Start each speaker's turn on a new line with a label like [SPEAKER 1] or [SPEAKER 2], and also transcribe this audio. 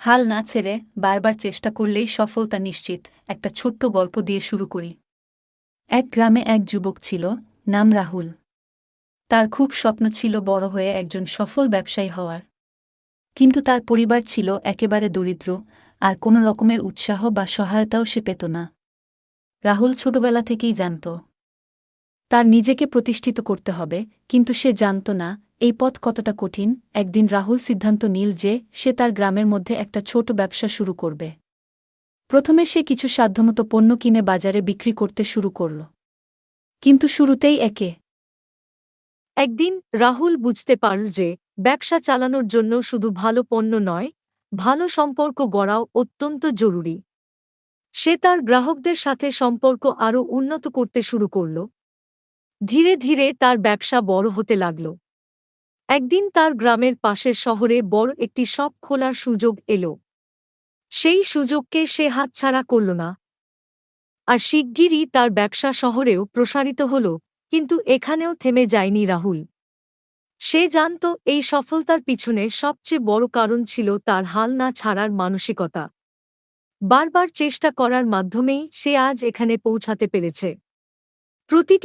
[SPEAKER 1] হাল না ছেড়ে বারবার চেষ্টা করলেই সফলতা নিশ্চিত। একটা ছোট্ট গল্প দিয়ে শুরু করি। এক গ্রামে এক যুবক ছিল, নাম রাহুল। তার খুব স্বপ্ন ছিল বড় হয়ে একজন সফল ব্যবসায়ী হওয়ার। কিন্তু তার পরিবার ছিল একেবারে দরিদ্র, আর কোনো রকমের উৎসাহ বা সহায়তাও সে পেত না। রাহুল ছোটবেলা থেকেই জানত তার নিজেকে প্রতিষ্ঠিত করতে হবে, কিন্তু সে জানত না এই পথ কতটা কঠিন। একদিন রাহুল সিদ্ধান্ত নিল যে সে তার গ্রামের মধ্যে একটা ছোট ব্যবসা শুরু করবে। প্রথমে সে কিছু সাধ্যমতো পণ্য কিনে বাজারে বিক্রি করতে শুরু করল। কিন্তু শুরুতেই
[SPEAKER 2] একদিন রাহুল বুঝতে পারল যে ব্যবসা চালানোর জন্য শুধু ভালো পণ্য নয়, ভালো সম্পর্ক গড়াও অত্যন্ত জরুরি। সে তার গ্রাহকদের সাথে সম্পর্ক আরও উন্নত করতে শুরু করল। ধীরে ধীরে তার ব্যবসা বড় হতে লাগল। একদিন তার গ্রামের পাশের শহরে বড় একটি শপ খোলার সুযোগ এলো। সেই সুযোগকে সে হাতছাড়া করল না, আর শিগগিরই তার ব্যবসা শহরেও প্রসারিত হল। কিন্তু এখানেও থেমে যায়নি রাহুল। সে জানত এই সফলতার পিছনে সবচেয়ে বড় কারণ ছিল তার হাল না ছাড়ার মানসিকতা। বারবার চেষ্টা করার মাধ্যমেই সে আজ এখানে পৌঁছাতে পেরেছে। প্রতিটি